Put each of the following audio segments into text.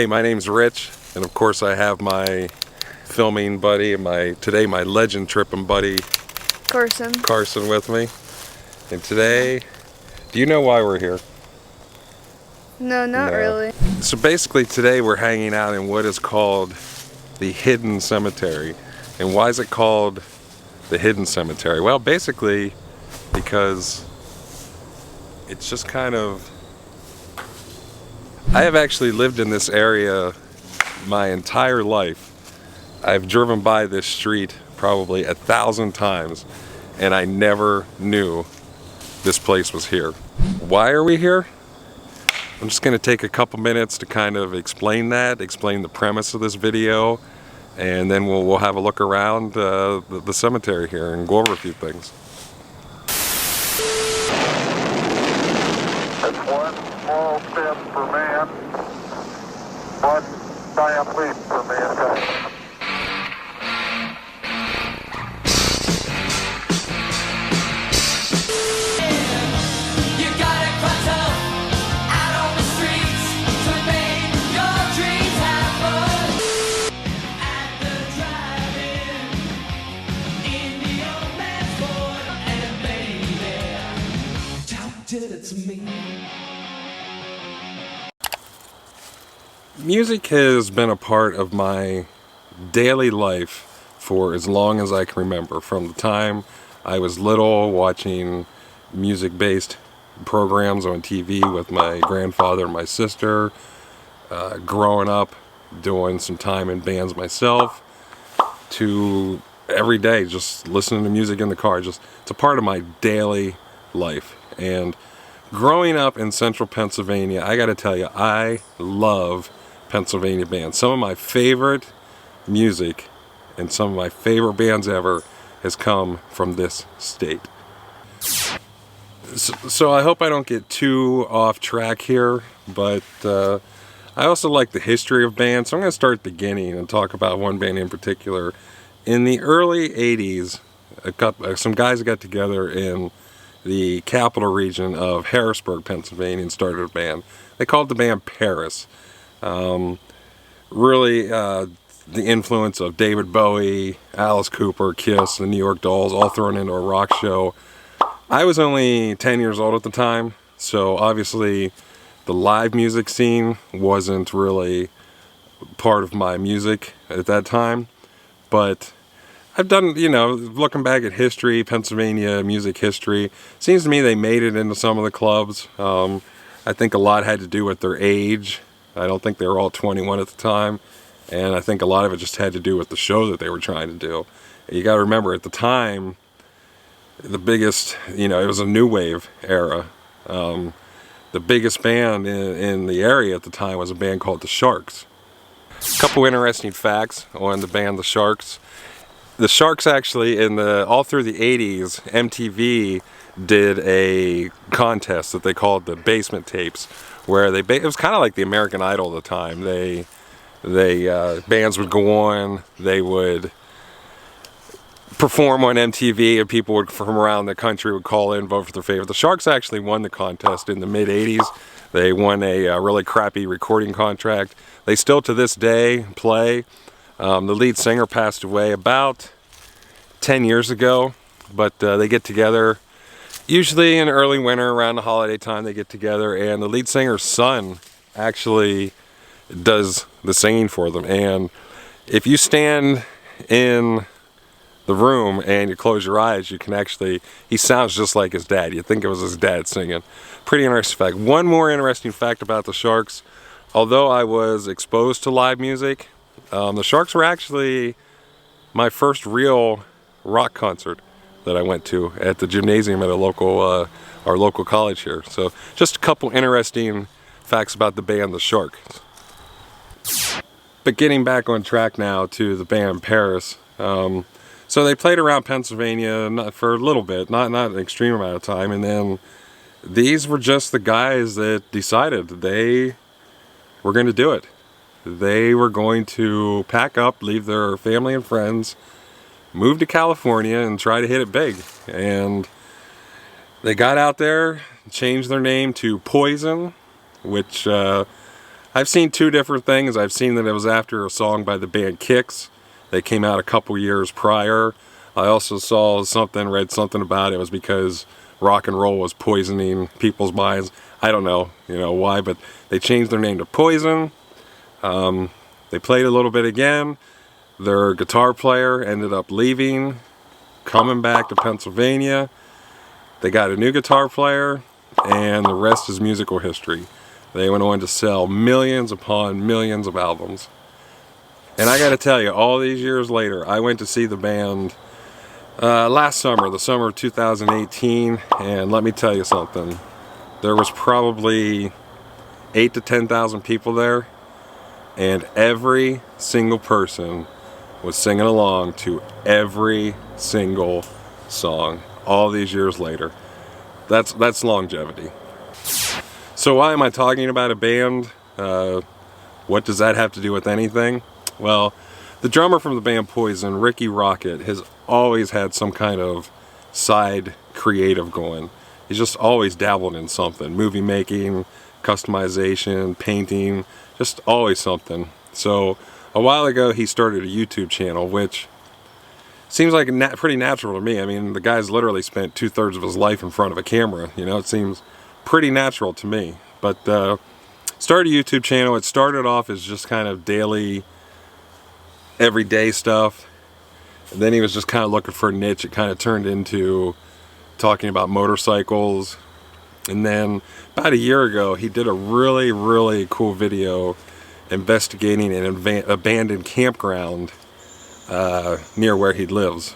Hey, my name's Rich, and of course I have my filming buddy and my legend tripping buddy Carson with me. And today, do you know why we're here? No, not really. So basically today we're hanging out in what is called the Hidden Cemetery. And why is it called the Hidden Cemetery? Well, basically because it's just kind of... I have actually lived in this area my entire life. I've driven by this street probably 1,000 times, and I never knew this place was here. Why are we here? I'm just going to take a couple minutes to kind of explain the premise of this video, and then we'll have a look around the cemetery here and go over a few things. It's one small step for man, one giant leap for mankind. Music has been a part of my daily life for as long as I can remember. From the time I was little, watching music-based programs on TV with my grandfather and my sister, growing up, doing some time in bands myself, to every day just listening to music in the car. It's a part of my daily life. And growing up in central Pennsylvania, I gotta tell you, I love Pennsylvania bands. Some of my favorite music and some of my favorite bands ever has come from this state. So I hope I don't get too off track here, but I also like the history of bands, so I'm going to start at the beginning and talk about one band in particular. In the early 80s, some guys got together in the capital region of Harrisburg, Pennsylvania, and started a band. They called the band Paris. Really the influence of David Bowie, Alice Cooper, Kiss, the New York Dolls, all thrown into a rock show. I was only 10 years old at the time, so obviously the live music scene wasn't really part of my music at that time. But I've done, looking back at history, Pennsylvania music history, seems to me they made it into some of the clubs. I think a lot had to do with their age. I don't think they were all 21 at the time, and I think a lot of it just had to do with the show that they were trying to do. You got to remember, at the time, the biggest, it was a new wave era. The biggest band in the area at the time was a band called the Sharks. A couple interesting facts on the band the Sharks. The Sharks actually, all through the 80s, MTV did a contest that they called the Basement Tapes, where it was kind of like the American Idol at the time. Bands would go on, they would perform on MTV, and people from around the country would call in, vote for their favorite. The Sharks actually won the contest in the mid-80s. They won a really crappy recording contract. They still to this day play. The lead singer passed away about 10 years ago, but they get together usually in early winter around the holiday time. They get together, and the lead singer's son actually does the singing for them. And if you stand in the room and you close your eyes, you can he sounds just like his dad. You'd think it was his dad singing. Pretty interesting fact. One more interesting fact about the Sharks: although I was exposed to live music, the Sharks were actually my first real rock concert that I went to at the gymnasium at our local college here. So just a couple interesting facts about the band the Sharks. But getting back on track now to the band Paris. So they played around Pennsylvania for a little bit, not an extreme amount of time, and then these were just the guys that decided they were going to do it. They were going to pack up, leave their family and friends, move to California, and try to hit it big. And they got out there, changed their name to Poison, which I've seen two different things. I've seen that it was after a song by the band Kicks. They came out a couple years prior. I also saw something, read something about it was because rock and roll was poisoning people's minds. I don't know, why, but they changed their name to Poison. They played a little bit again. Their guitar player ended up leaving, coming back to Pennsylvania. They got a new guitar player, and the rest is musical history. They went on to sell millions upon millions of albums. And I gotta tell you, all these years later, I went to see the band last summer, the summer of 2018, and let me tell you something. There was probably 8,000 to 10,000 people there, and every single person was singing along to every single song all these years later. That's longevity. So why am I talking about a band? What does that have to do with anything? Well, the drummer from the band Poison, Rikki Rockett, has always had some kind of side creative going. He's just always dabbled in something. Movie making, customization, painting, just always something. So a while ago he started a YouTube channel, which seems like pretty natural to me. I mean, the guy's literally spent 2/3 of his life in front of a camera. It seems pretty natural to me. But started a YouTube channel. It started off as just kind of daily, everyday stuff. And then he was just kind of looking for a niche. It kind of turned into talking about motorcycles. And then about a year ago, he did a really, really cool video investigating an abandoned campground near where he lives.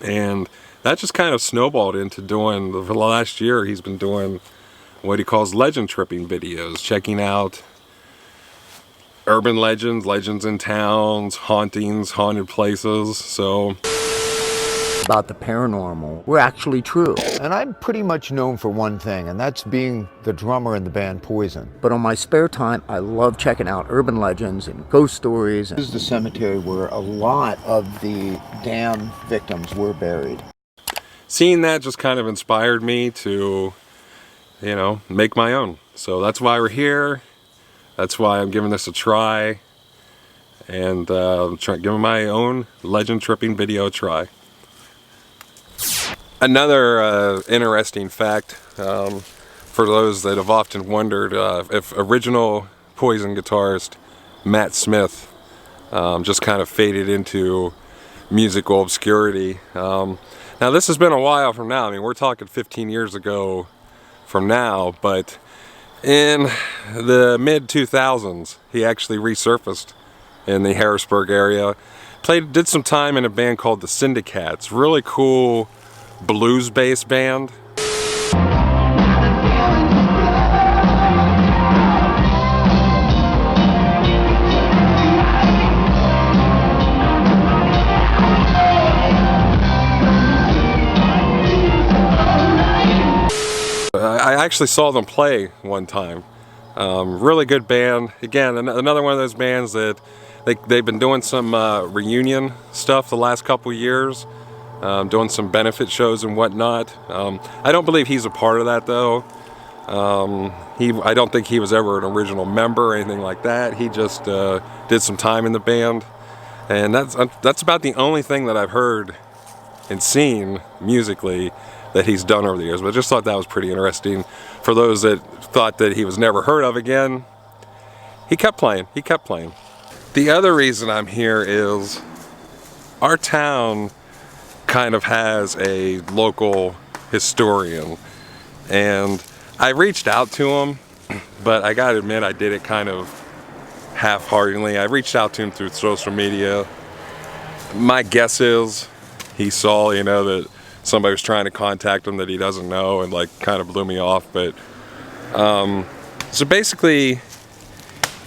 And that just kind of snowballed into doing, for the last year, he's been doing what he calls legend tripping videos, checking out urban legends, legends in towns, hauntings, haunted places. So about the paranormal were actually true. And I'm pretty much known for one thing, and that's being the drummer in the band Poison. But on my spare time, I love checking out urban legends and ghost stories. This is the cemetery where a lot of the dam victims were buried. Seeing that just kind of inspired me to, make my own. So that's why we're here. That's why I'm giving this a try. And giving my own legend tripping video a try. Another interesting fact, for those that have often wondered if original Poison guitarist Matt Smith just kind of faded into musical obscurity. Now this has been a while from now. I mean, we're talking 15 years ago from now, but in the mid-2000s, he actually resurfaced in the Harrisburg area. Did some time in a band called the Syndicats. Really cool blues-based band. I actually saw them play one time. Really good band. Again, another one of those bands that they've been doing some reunion stuff the last couple years, doing some benefit shows and whatnot. I don't believe he's a part of that though. I don't think he was ever an original member or anything like that. He just did some time in the band, and that's about the only thing that I've heard and seen musically that he's done over the years. But I just thought that was pretty interesting. For those that thought that he was never heard of again, he kept playing. The other reason I'm here is our town kind of has a local historian, and I reached out to him, but I gotta admit I did it kind of half-heartedly. I reached out to him through social media. My guess is he saw, that somebody was trying to contact him that he doesn't know, and kind of blew me off. But so basically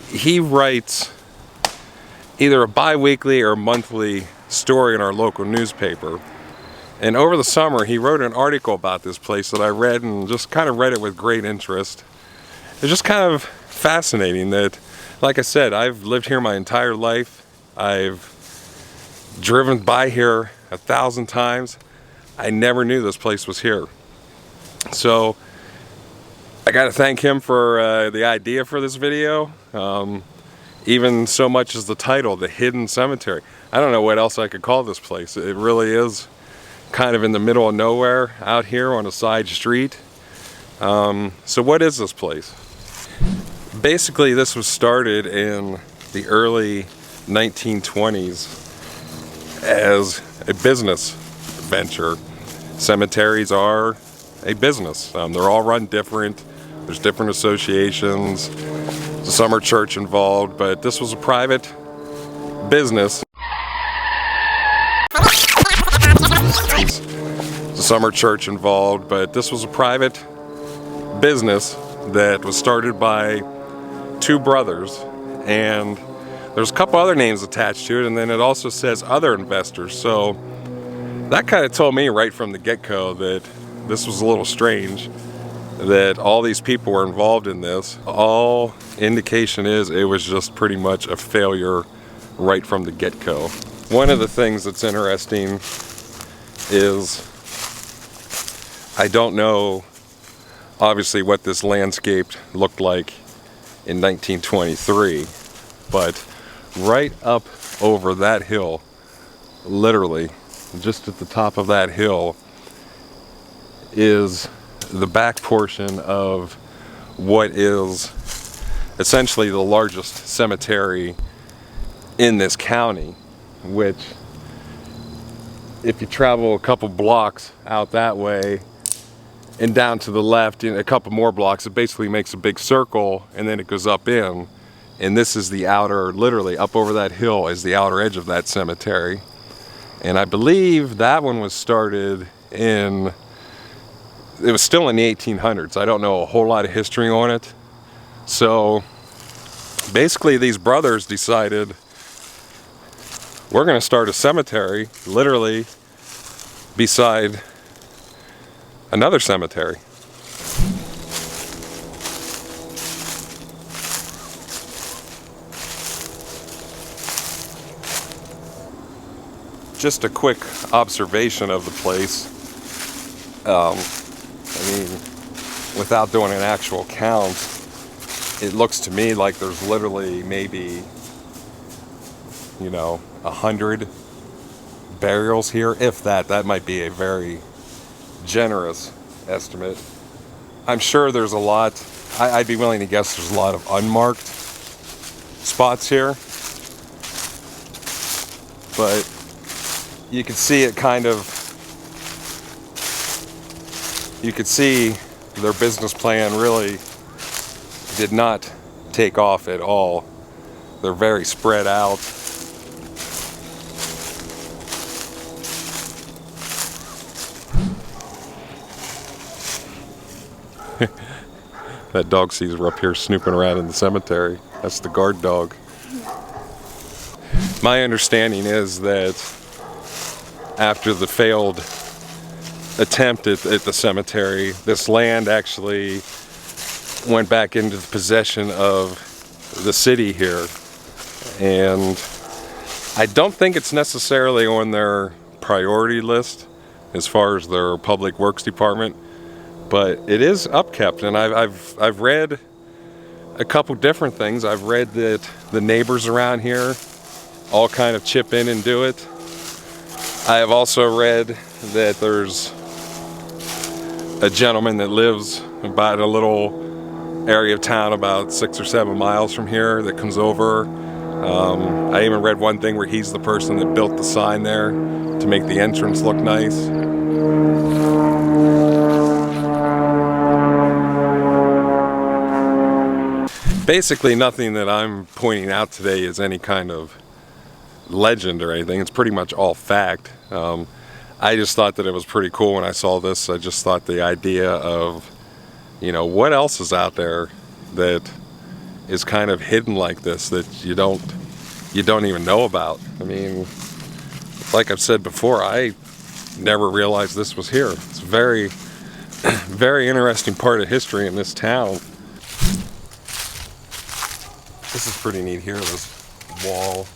he writes either a bi-weekly or monthly story in our local newspaper, and over the summer he wrote an article about this place that I read, and just kind of read it with great interest. It's just kind of fascinating that, like I said, I've lived here my entire life. I've driven by here 1,000 times. I never knew this place was here. So I gotta thank him for the idea for this video. Even so much as the title, The Hidden Cemetery. I don't know what else I could call this place. It really is kind of in the middle of nowhere out here on a side street. So what is this place? Basically, this was started in the early 1920s as a business venture. Cemeteries are a business. They're all run different. There's different associations. Some are church involved, but this was a private business. Some are church involved, but this was a private business that was started by two brothers, and there's a couple other names attached to it, and then it also says other investors. So that kind of told me right from the get-go that this was a little strange, that all these people were involved in this. All indication is it was just pretty much a failure right from the get-go. One of the things that's interesting is I don't know obviously what this landscape looked like in 1923, but right up over that hill, literally just at the top of that hill, is the back portion of what is essentially the largest cemetery in this county, which, if you travel a couple blocks out that way and down to the left in a couple more blocks, it basically makes a big circle and then it goes up in, and this is the outer, literally up over that hill is the outer edge of that cemetery. And I believe that one was started in, it was still in the 1800s. I don't know a whole lot of history on it. So basically these brothers decided, we're going to start a cemetery literally beside another cemetery. Just a quick observation of the place. I mean, without doing an actual count, it looks to me like there's literally maybe, 100 burials here, if that. That might be a very generous estimate. I'm sure there's a lot, I'd be willing to guess there's a lot of unmarked spots here, but you can see it kind of, you could see their business plan really did not take off at all. They're very spread out. That dog sees we're up here snooping around in the cemetery. That's the guard dog. My understanding is that after the failed attempt at the cemetery, this land actually went back into the possession of the city here. And I don't think it's necessarily on their priority list as far as their public works department, but it is upkept. And I've read a couple different things. I've read that the neighbors around here all kind of chip in and do it. I have also read that there's a gentleman that lives about a little area of town about 6 or 7 miles from here that comes over. I even read one thing where he's the person that built the sign there to make the entrance look nice. Basically, nothing that I'm pointing out today is any kind of legend or anything. It's pretty much all fact. I just thought that it was pretty cool when I saw this. I just thought the idea of, what else is out there that is kind of hidden like this that you don't even know about. I mean, like I've said before, I never realized this was here. It's a very, very interesting part of history in this town. This is pretty neat here, this wall.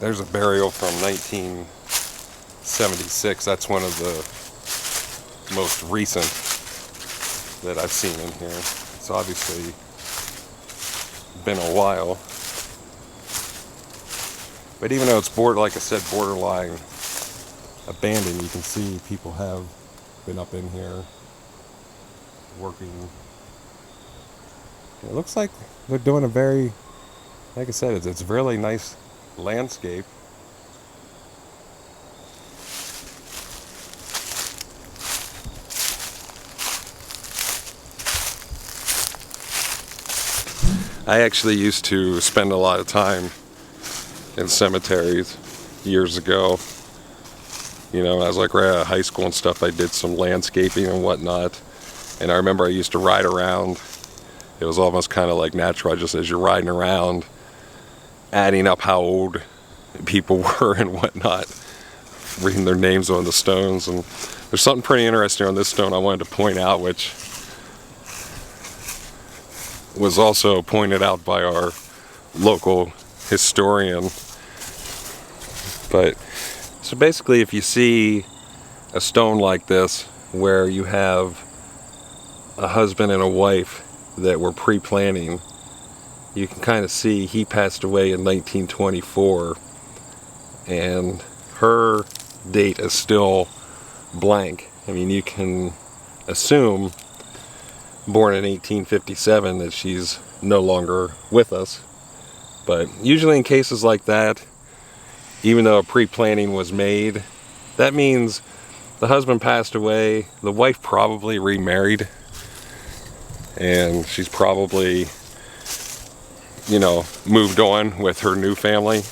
There's a burial from 1976. That's one of the most recent that I've seen in here. It's obviously been a while. But even though it's like I said, borderline abandoned, you can see people have been up in here working. It looks like they're doing a very, like I said, it's a really nice landscape. I actually used to spend a lot of time in cemeteries years ago. You know, when I was like right out of high school and stuff, I did some landscaping and whatnot. And I remember I used to ride around. It was almost kind of like natural, just as you're riding around, adding up how old people were and whatnot, reading their names on the stones. And there's something pretty interesting on this stone I wanted to point out, which was also pointed out by our local historian. But so basically, if you see a stone like this where you have a husband and a wife that were pre-planning, you can kind of see he passed away in 1924 and her date is still blank. I mean, you can assume born in 1857 that she's no longer with us. But usually in cases like that, even though a pre-planning was made, that means the husband passed away, the wife probably remarried, and she's probably, you know, moved on with her new family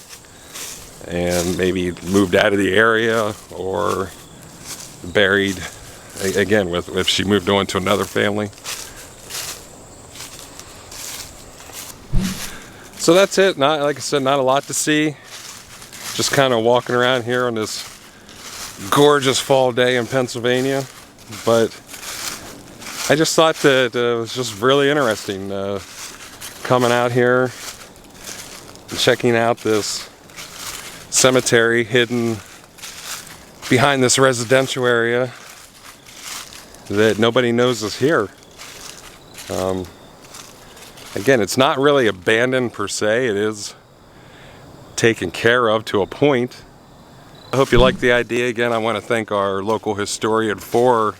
and maybe moved out of the area or buried again if she moved on to another family. So that's it. Not, like I said, not a lot to see. Just kind of walking around here on this gorgeous fall day in Pennsylvania. But I just thought that it was just really interesting coming out here and checking out this cemetery hidden behind this residential area that nobody knows is here. Again, it's not really abandoned per se. It is taken care of to a point. I hope you like the idea. Again, I want to thank our local historian for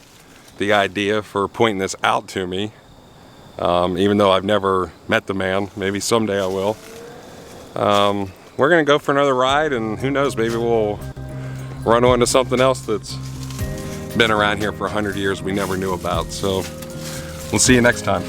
the idea, for pointing this out to me. Even though I've never met the man, maybe someday I will. We're gonna go for another ride, and who knows, maybe we'll run onto something else that's been around here for 100 years we never knew about. So we'll see you next time.